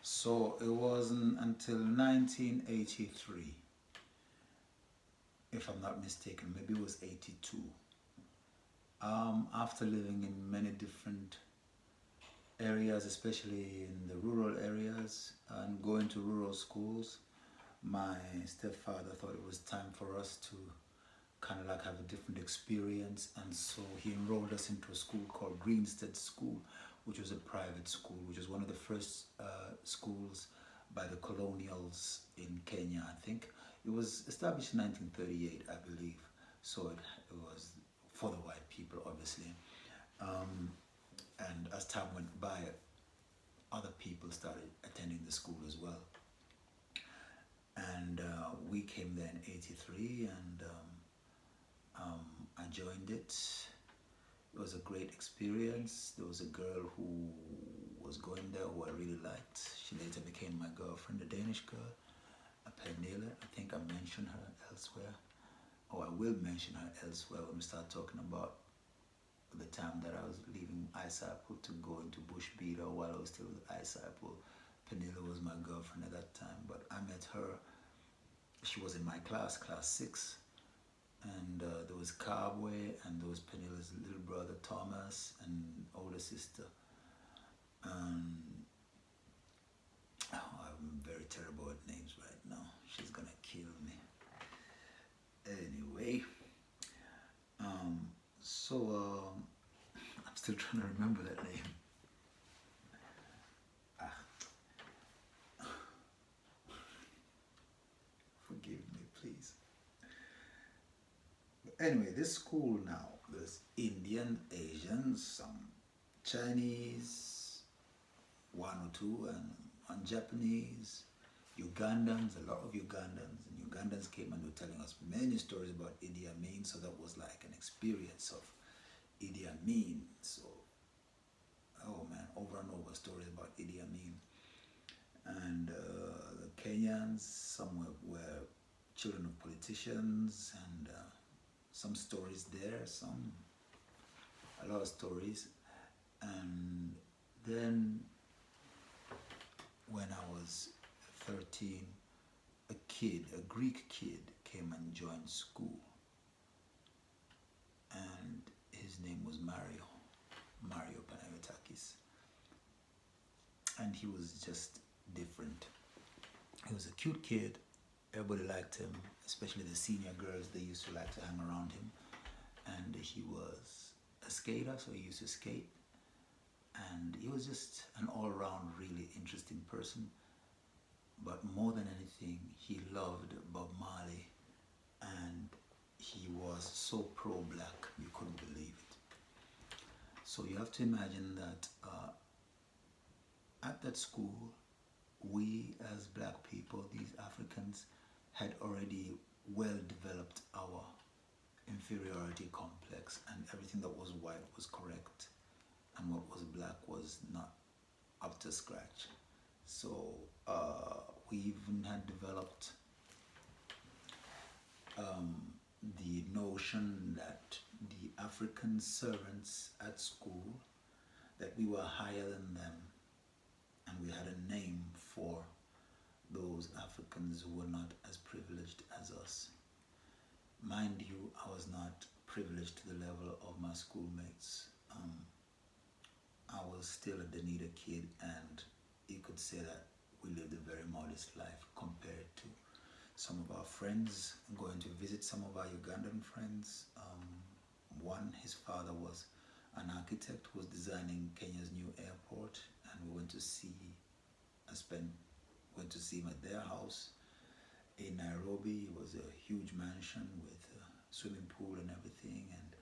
So it wasn't until 1983, if I'm not mistaken, maybe it was 82. After living in many different areas, especially in the rural areas, and going to rural schools, my stepfather thought it was time for us to kind of like have a different experience, and so he enrolled us into a school called Greenstead School, which was a private school, which was one of the first schools by the colonials in Kenya. I think it was established in 1938, I believe. So it was for the white people, obviously. Um, and as time went by, other people started attending the school as well. And we came there in '83, and I joined it. It was a great experience. There was a girl who was going there who I really liked. She later became my girlfriend, a Danish girl, a Pernille. I think I mentioned her elsewhere, or I will mention her elsewhere when we start talking about the time that I was leaving iCycle to go into Bush Beater while I was still with iCycle. Pernille was my girlfriend at that time, but I met her. She was in my class, class 6, and there was Carbway, and there was Pernille's little brother Thomas, and older sister. And oh, I'm very terrible at names right now. She's gonna kill me. Anyway, um, so I'm still trying to remember that name. Ah, forgive me, please. But anyway, this school now, there's Indian, Asians, some Chinese, one or two, and Japanese, Ugandans, a lot of Ugandans. And Ugandans came and were telling us many stories about Idi Amin, so that was like an experience of Idi Amin. So, oh man, over and over stories about Idi Amin. And the Kenyans, some were children of politicians, and some stories there, a lot of stories. And then when I was 13, a Greek kid, came and joined school, and his name was Mario Panayotakis, and he was just different. He was a cute kid. Everybody liked him, especially the senior girls. They used to like to hang around him, and he was a skater, so he used to skate, and he was just an all-around really interesting person. But more than anything, he loved Bob Marley, and he was so pro-black, you couldn't believe it. So you have to imagine that at that school, we as black people, these Africans, had already well developed our inferiority complex, and everything that was white was correct, and what was black was not up to scratch. So we even had developed the notion that the African servants at school, that we were higher than them, and we had a name for those Africans who were not as privileged as us. Mind you, I was not privileged to the level of my schoolmates. I was still a Dunedin kid, and you could say that we lived a very modest life compared to some of our friends. Going to visit some of our Ugandan friends. One, his father was an architect who was designing Kenya's new airport, and we went to see him at their house in Nairobi. It was a huge mansion with a swimming pool and everything, and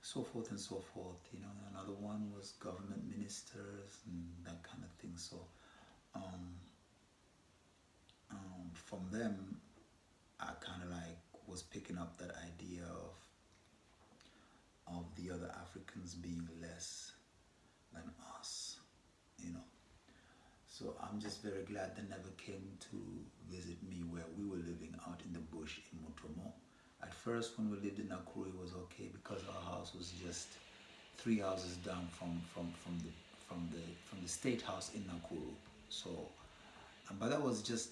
so forth and so forth. You know, another one was government ministers and that kind of thing. So from them, I kind of like was picking up that idea of the other Africans being less than us, you know. So I'm just very glad they never came to visit me where we were living out in the bush in Mutomo. At first, when we lived in Nakuru, it was okay because our house was just 3 houses down from the state house in Nakuru. So But that was just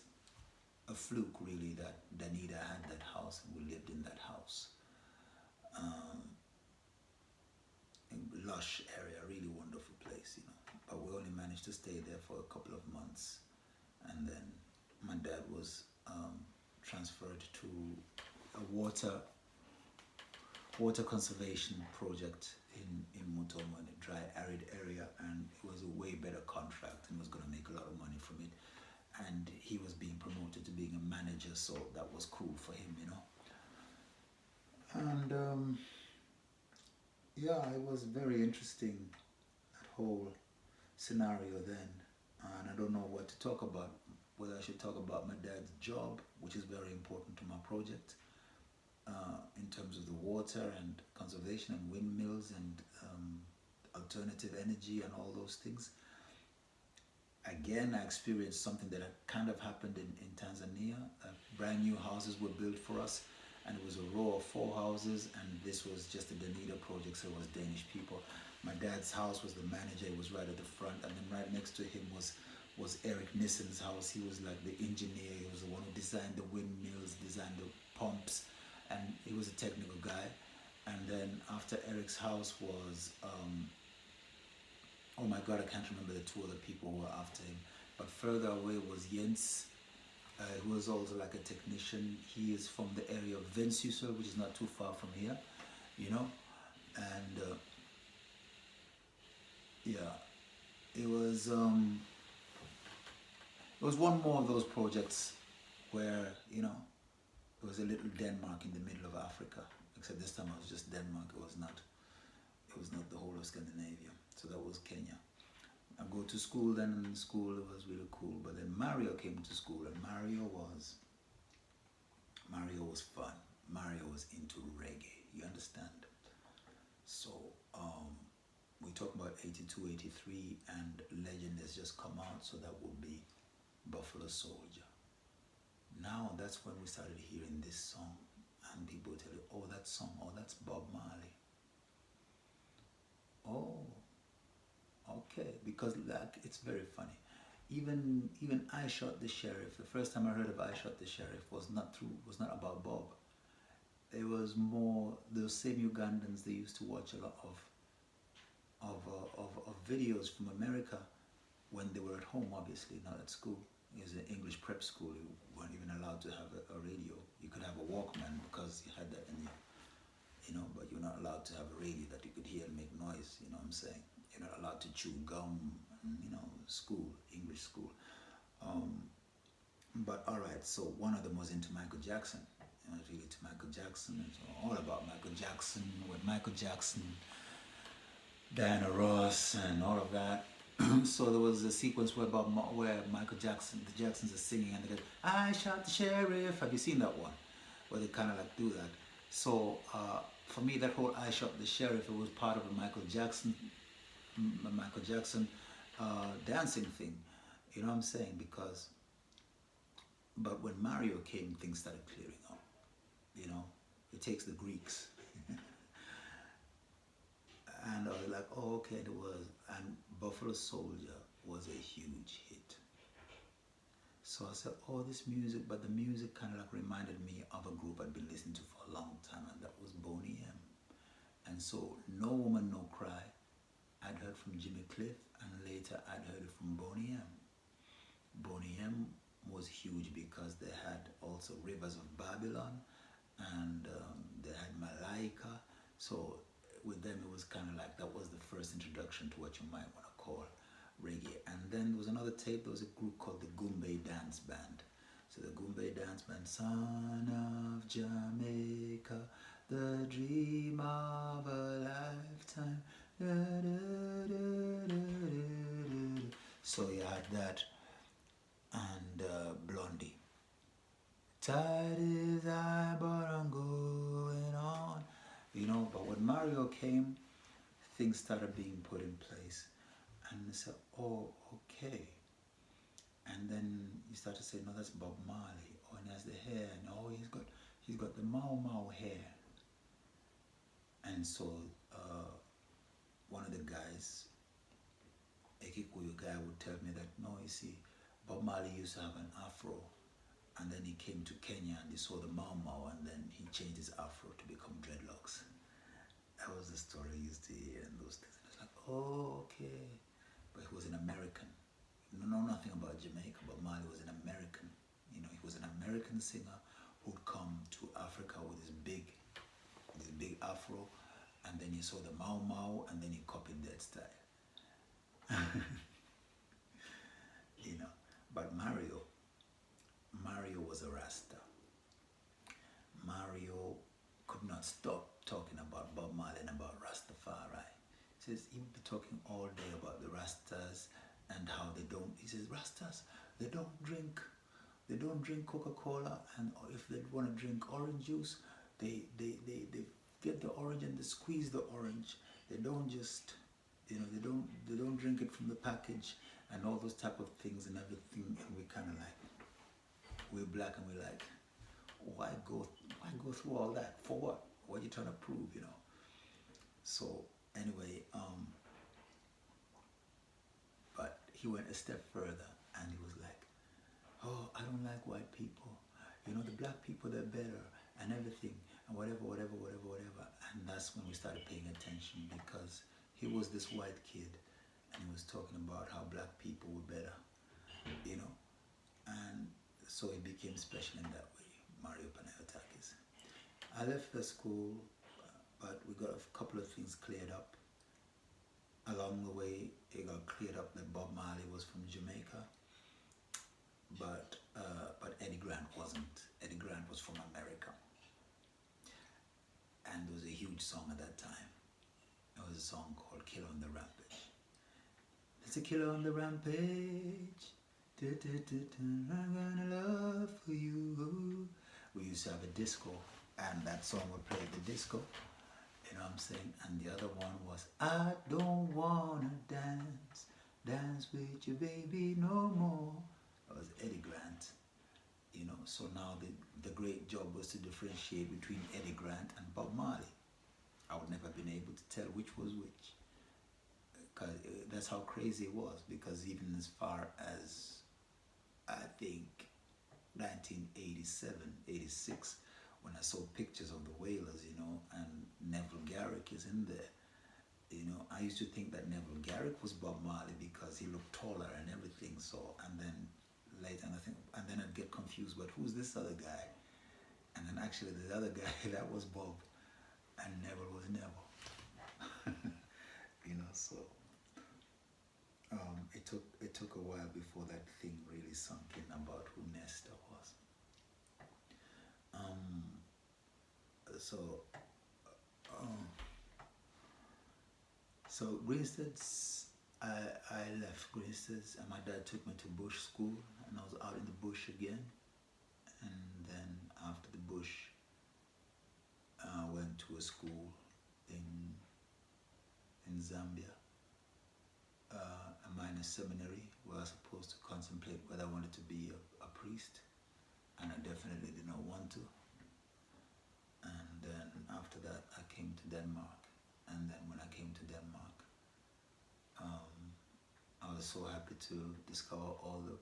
a fluke, really, that Danita had that house and we lived in that house. Um, Lush area, really wonderful place, you know. But we only managed to stay there for a couple of months, and then my dad was transferred to a water conservation project in Mutombo, in a dry, arid area, and it was a way better contract and was going to make a lot of money from it. And he was being promoted to being a manager, so that was cool for him, you know. And yeah, it was very interesting, that whole scenario then. And I don't know what to talk about, whether I should talk about my dad's job, which is very important to my project, in terms of the water and conservation and windmills and alternative energy and all those things. Again, I experienced something that kind of happened in Tanzania. Brand new houses were built for us, and it was a row of 4 houses, and this was just a Danita project, so it was Danish people. My dad's house was the manager, he was right at the front, and then right next to him was Eric Nissen's house. He was like the engineer, he was the one who designed the windmills, designed the pumps, and he was a technical guy. And then after Eric's house was, oh my God, I can't remember the 2 other people who were after him. But further away was Jens, who was also like a technician. He is from the area of Vendsyssel, which is not too far from here, you know. And yeah, it was one more of those projects where, you know, it was a little Denmark in the middle of Africa. Except this time it was just Denmark. It was not the whole of Scandinavia. So that was Kenya. I go to school then, and in school it was really cool. But then Mario came to school, and Mario was fun. Mario was into reggae, you understand? So we talk about 82, 83, and Legend has just come out, so that would be Buffalo Soldier. Now that's when we started hearing this song, and people tell you, oh, that song, oh, that's Bob Marley. Oh, okay, because like it's very funny. Even I Shot the Sheriff. The first time I heard of I Shot the Sheriff was not about Bob. It was more those same Ugandans. They used to watch a lot of videos from America when they were at home, obviously not at school. It was an English prep school. You weren't even allowed to have a radio. You could have a Walkman because you had that in you know, but you're not allowed to have a radio that you could hear and make noise, you know what I'm saying? You're not allowed to chew gum, you know, English school. But all right, so one of them was into Michael Jackson. I was really into Michael Jackson. It's all about Michael Jackson, with Michael Jackson, Diana Ross, and all of that. So there was a sequence where Michael Jackson, the Jacksons are singing, and they go, I shot the sheriff. Have you seen that one? Where they kind of like do that. So for me, that whole I Shot the Sheriff, it was part of a Michael Jackson dancing thing. You know what I'm saying? But when Mario came, things started clearing up. You know, it takes the Greeks. And I was like, oh, okay, there was. And Buffalo Soldier was a huge hit. So I said, oh, this music, but the music kind of like reminded me of a group I'd been listening to for a long time, and that was Boney M. And so No Woman, No Cry, I'd heard from Jimmy Cliff, and later I'd heard it from Boney M. Boney M was huge because they had also Rivers of Babylon, and they had Malaika. So with them, it was kind of like, that was the first introduction to what you might want to call reggae. And then there was another tape. There was a group called the Goombay Dance Band. So the Goombay Dance Band, son of Jamaica, the dream of a lifetime. Da, da, da, da, da. So you had that, and Blondie. Tide is high, but I'm going on. You know, but when Mario came, things started being put in place. And they said, oh, okay. And then you start to say, no, that's Bob Marley. Oh, and he has the hair. And oh, he's got the Mau Mau hair. And so one of the guys, a Kikuyu guy, would tell me that, no, you see, Bob Marley used to have an afro, and then he came to Kenya and he saw the Mau Mau, and then he changed his afro to become dreadlocks. That was the story I used to hear and those things. And I was like, oh, okay. But he was an American. You know nothing about Jamaica, but Marley was an American. You know, he was an American singer who'd come to Africa with his big afro, and then he saw the Mau Mau, and then he copied that style. You know, but Mario was a Rasta. Mario could not stop talking about Bob Marley and about Rastafari. He says he would be talking all day about the Rastas and how they don't. He says Rastas, they don't drink Coca-Cola, and if they want to drink orange juice, they get the orange and they squeeze the orange. They don't just, you know, they don't drink it from the package and all those type of things and everything. And we kind of like, we're black and we're like, why go through all that for what? What are you trying to prove, you know? So anyway, but he went a step further and he was like, oh, I don't like white people. You know, the black people, they're better and everything and whatever. And that's when we started paying attention, because he was this white kid and he was talking about how black people were better, you know? And so he became special in that way, Mario Panayotakis. I left the school, but we got a couple of things cleared up. Along the way, it got cleared up that Bob Marley was from Jamaica, but Eddie Grant wasn't. Eddie Grant was from America. And there was a huge song at that time. It was a song called Killer on the Rampage. It's a killer on the rampage. I'm gonna love for you. We used to have a disco, and that song would play at the disco. You know what I'm saying? And the other one was, I don't wanna dance with you, baby, no more. That was Eddie Grant. You know, so now the great job was to differentiate between Eddie Grant and Bob Marley. I would never have been able to tell which was which. Because that's how crazy it was. Because even as far as, I think, 1987, 86, when I saw pictures of the Wailers, you know, and Neville Garrick is in there. You know, I used to think that Neville Garrick was Bob Marley because he looked taller and everything. So, and then later, and then I'd get confused. But who's this other guy? And then actually, the other guy that was Bob, and Neville was Neville. You know, so it took a while before that thing really sunk in about who Nesta was. So Greenstead's, I left Greenstead's and my dad took me to Bush School, and I was out in the bush again. And then after the bush, I went to a school in Zambia, a minor seminary where I was supposed to contemplate whether I wanted to be a priest, and I definitely did not want to. And then after that, I came to Denmark, and then when I came to Denmark, I was so happy to discover all the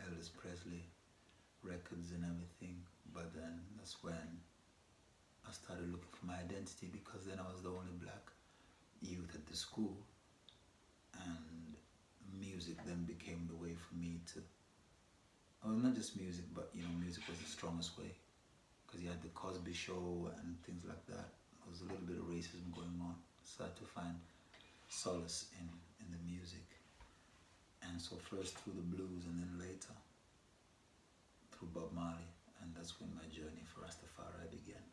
Elvis Presley records and everything. But then that's when I started looking for my identity, because then I was the only black youth at the school, and music then became the way for me to, well, not just music, but you know, music was the strongest way, because you had the Cosby Show and things like that. There was a little bit of racism going on, so I had to find solace in the music. And so first through the blues, and then later through Bob Marley, and that's when my journey for Rastafari began.